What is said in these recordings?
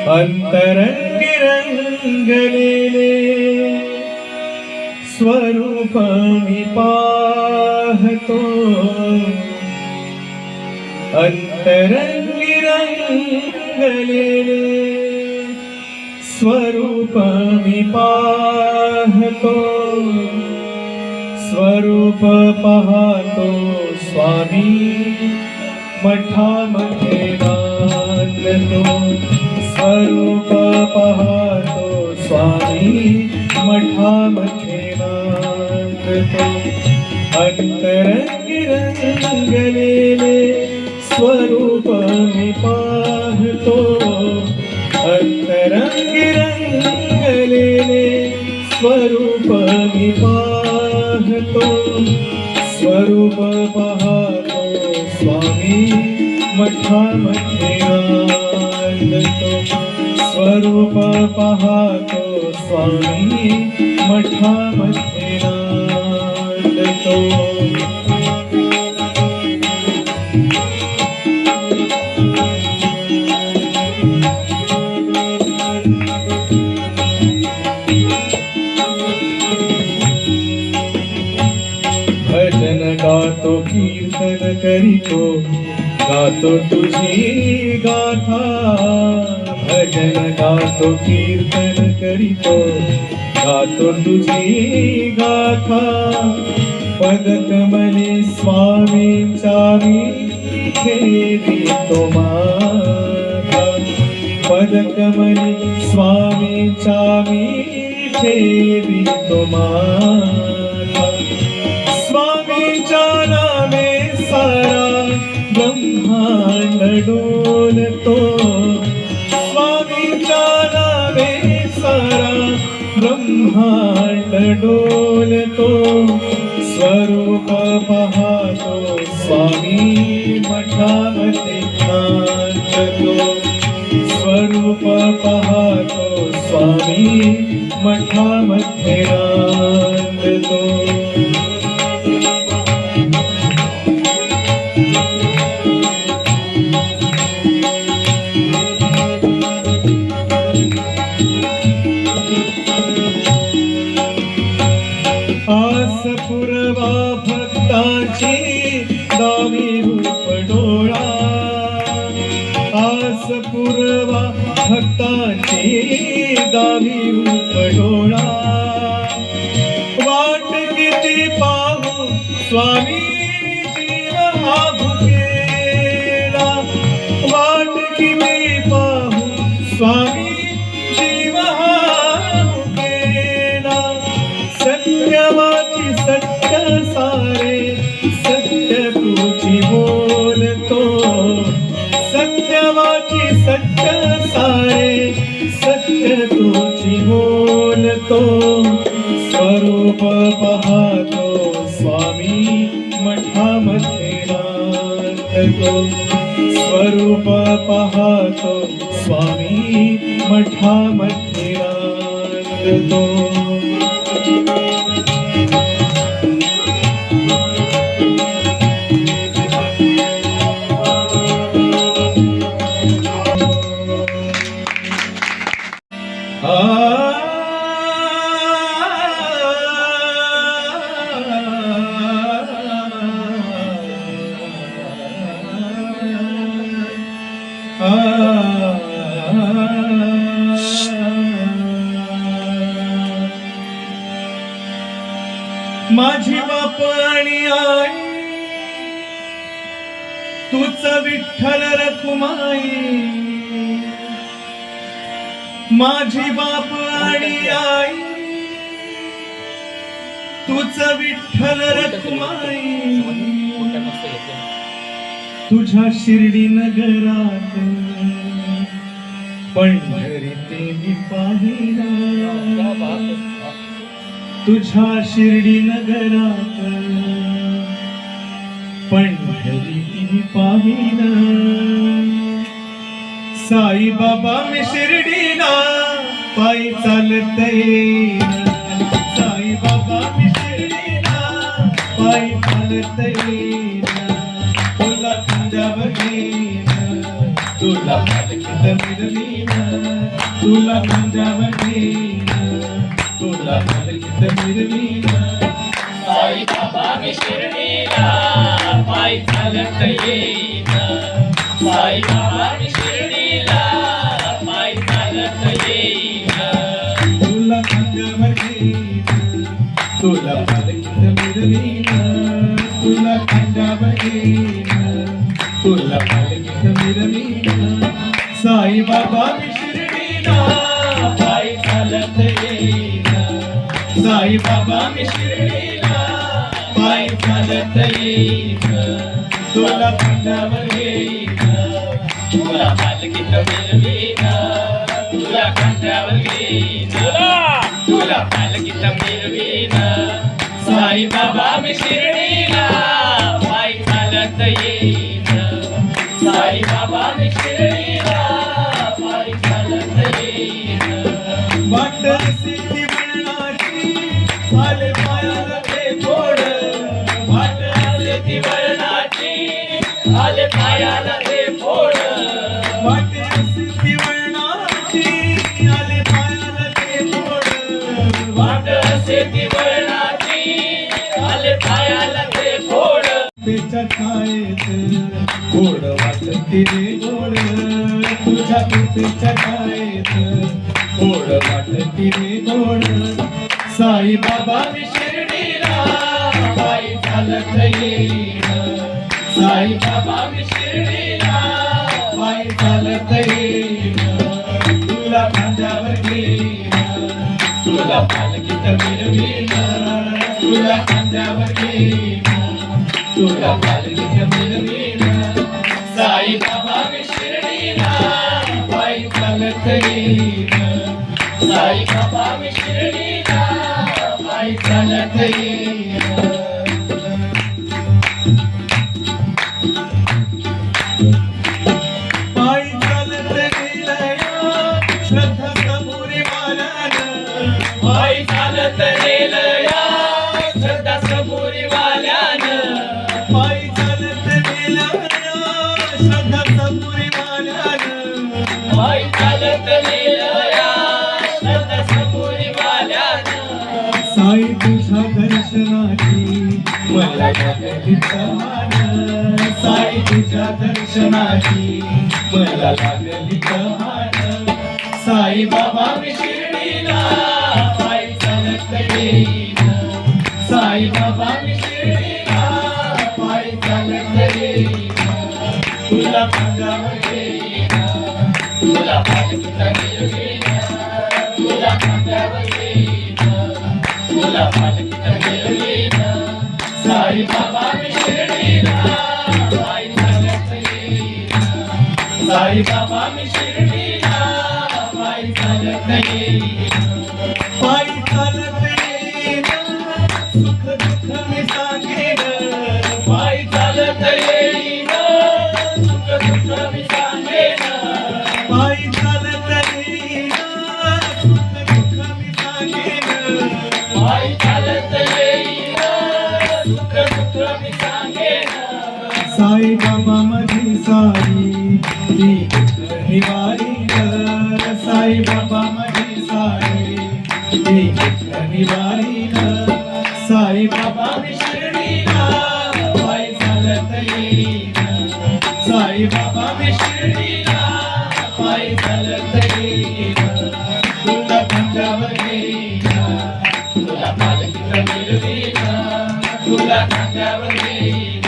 अंतरंगी रंगलेले स्वरूप मी पाहतो, अंतरंगी रंगलेले स्वरूप मी पाहतो, स्वरूप पाहतो स्वामी मठामध्ये नांदतो, स्वरूप पाहतो स्वामी मठामध्ये नांदतो, अंतरंगी रंगलेले स्वरूप मी पाहतो, अंतरंगी रंगलेले स्वरूप मी पाहतो, स्वरूप पाहतो स्वामी मठामध्ये नांदतो, स्वरूप पाहतो स्वामी मठामध्ये नांदतो. भजन गातो कीर्तन करीतो, गातो तुझी गाथा, भजन गातो कीर्तन करीतो, गातो तुझी गाथा, पदकमली स्वामींचा मी ठेवितो माथा, पदकमली स्वामींचा मी ठेवितो माथा, स्वामींच्या नामे सारा ब्रह्मांड डोलतो, स्वामींच्या नामे सारा ब्रह्मांड डोलतो, स्वरूप पाहतो स्वामी मठामध्ये नांदतो, स्वरूप पाहतो स्वामी मठामध्ये नांदतो. आस पुरवा भक्ताची दावी रूप डोळा, आस पुरवा भक्ताची दावी रूप डोळा, वाट किती पाहू स्वामी जीव हा भुकेला, वाट किती पाहू स्वामी जीव हा भुकेला, सत्यवाची सत्य सारे सत्य तुझी बोलतो, सत्यवाची सत्य सारे सत्य तुझी बोलतो, स्वरूप पाहतो स्वामी मठामध्ये नांदतो, स्वरूप पाहतो स्वामी मठामध्ये नांदतो. माझी बाप आणि आई तूच विठ्ठल रखुमाई, माझी बाप आणि आई तूच विठ्ठल रखुमाई, तुझ्या शिर्डी नगरात पंढरीते मी पाहिला तुझ्या शिर्डी नगरात पंढरीते मी पाहिला साई बाबा मी शिर्डीला पायी चालत येईन साई बाबा मी शिर्डीला पायी चालत येईन तुला खांद्यावर घेईन तुला पालखीत मिरवीन तुला खांद्यावर घेईन तुला पालखीत मिरवीन साई बाबा मी शिर्डीला पायी चालत येईन साई बाबा मी शिर्डीला पायी चालत येईन तुला खांद्यावर घेईन तुला पालखीत मिरवीन तुला खांद्यावर घेईन तुला पालखीत मिरवीन साई बाबा मी शिर्डीला पायी चालत येईन साई बाबा मी शिर्डीला पायी चालत येईन तुला खांद्यावर घेईन तुला पालखीत मिरवीन तुला खांद्यावर घेईन तुला पालखीत मिरवीन साई बाबा मी शिर्डीला पायी चालत येईन साई बाबा मी शिर्डीला पायी चालत येईन वाट सिद्धी वळणाची आले पायाला ते गोड वाट आले ती वळणाची आले पायाला ते फोड वाट सिद्धी वळणाची आले पायाला ते गोड वाट असे ती वळणाची आले पायाला ते फोड पेच्या छायेत गोड वाटती रे गोड तुझ्या पेच्या छायेत गोड वाटती रे गोड साई बाबा मी शिर्डीला पायी चालत येईन साई बाबा मी शिर्डीला पायी चालत येईन तुला खांद्यावर घेईन तुला पालखीत मिरवीन तुला खांद्यावर घेईन तुला पालखीत मिरवीन साई बाबा मी शिर्डीला पायी चालत येईन साई बाबा मी शिर्डीला पायी चालत येईन पायी चालत गेलया श्रद्धा सबुरी वाल्यानं पायी चालत गेलया श्रद्धा सबुरी वाल्यानं पायी चालत गेलया श्रद्धा सबुरी वाल्यानं पायी चालत गेलया श्रद्धा सबुरी वाल्यानं साई तुझ्या दर्शनाची मला लागली तहान साई तुझ्या दर्शनाची मला लागली तहान साई बाबा मी शिर्डीला पायी चालत येईन साई बाबा मी शिर्डीला पायी चालत येईन तुला खांद्यावर घेईन तुला पालखीत मिरवीन तुला खांद्यावर घेईन तुला पालखीत मिरवीन साई बाबा मी शिर्डीला पायी चालत येईन साई बाबा मी शिर्डीला पायी चालत येईन पायी चालत येईन सुख दुःख मी सांगेन पायी चालत येईन सुख दुःख मी सांगेन पायी चालत येईन सुख दुःख मी सांगेन पायी चालत येईन सुख दुःख मी सांगेन साई बाबा माझी साई ती निवारी कर साई बाबा माझी साई ती निवारी कर साई बाबा मी शिर्डीला पायी चालत येईन साई बाबा मी शिर्डीला पायी चालत येईन तुला खांद्यावर घेईन तुला पालखीत मिरवीन तुला खांद्यावर घेईन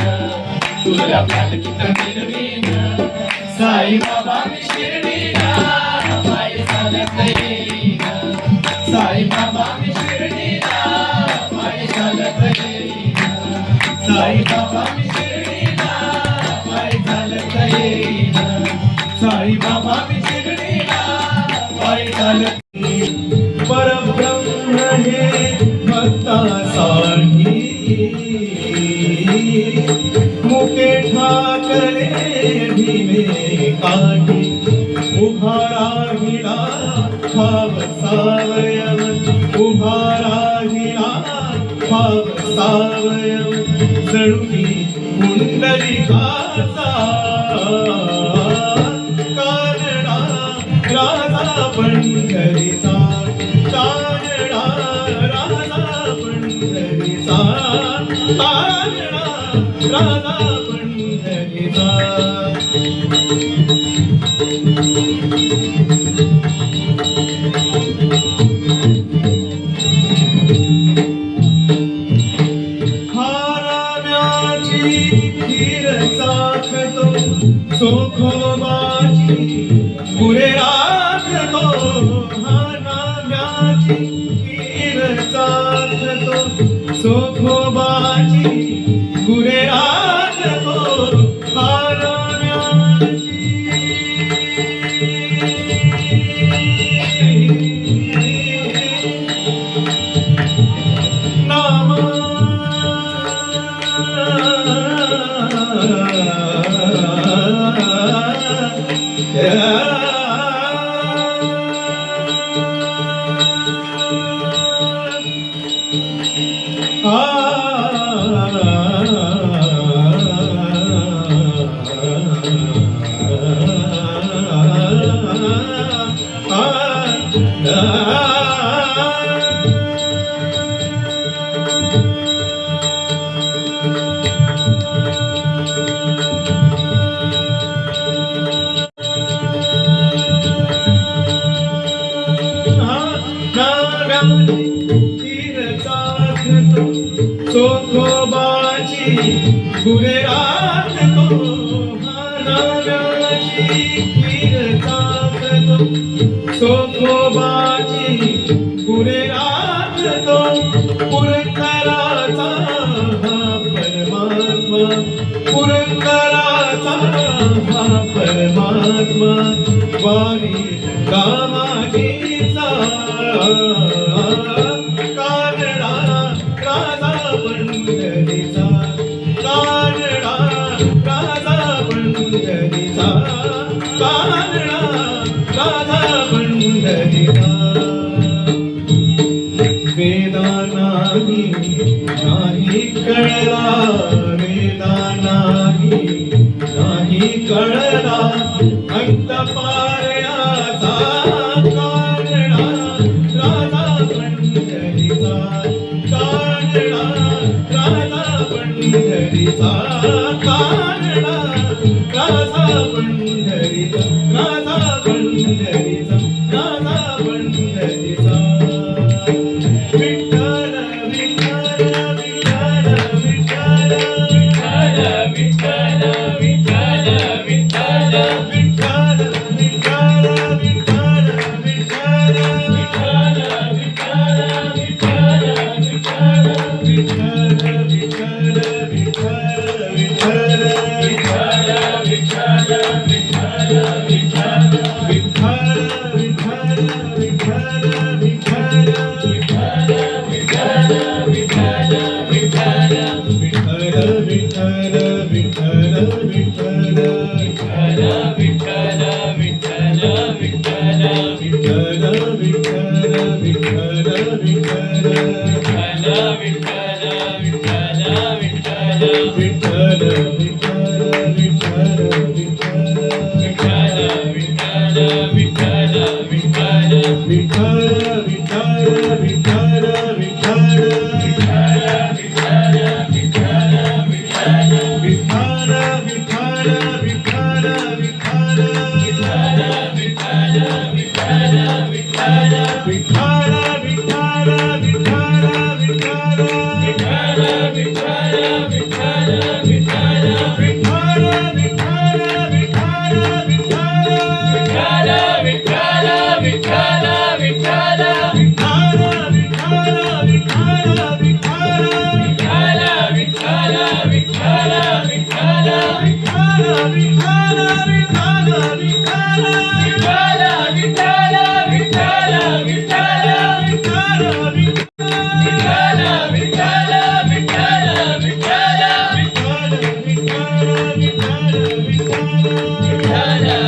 तुला पालखीत मिरवीन साई बाबा मी शिर्डीला पायी चालत येईन साई बाबा मी शिर्डीला पायी चालत येईन साई बाबा मी शिर्डीला पायी चालत येईन साई बाबा मी शिर्डीला पायी चालती परब्रह्म हे भक्तासाठी मुके ठाकले भीमे काठी उभा राहिला भाव सावयव उभा राहिला भाव सावयव जणू पुंडलिकाचा कानडा राजा पंढरीचा कानडा राजा पंढरीचा कानडा राजा पंढरीचा सोखोबाची पुरे राखतो हा नाम्याची खीर चाखतो सोखोबाची पुरे राखतो हा नाम्याची सोखोबाची पुरे राखतो नाम्याची खीर चाखतो सोखोबाची पुरे राखतो पुरंदराचा हा परमात्मा पुरंदराचा हा परमात्मा वारी कामागीचा कानडा राजा पंढरीचा कानडा राजा पंढरीचा कानडा राजा पंढरीचा वेदा नाही कळला वेदा नाही कळला अंत पारयाचा कानडा राजा पंढरीचा कानडा राजा पंढरीचा कानडा राजा पंढरीचा राजा पंढरीचा राजा पंढरीचा विठ्ठल विठ्ठल विठ्ठल विठ्ठल विठ्ठल विठ्ठल विठ्ठल विठ्ठल विठ्ठल विठ्ठल विठ्ठल विठ्ठल विठ्ठल विठ्ठल विठ्ठल विठ्ठल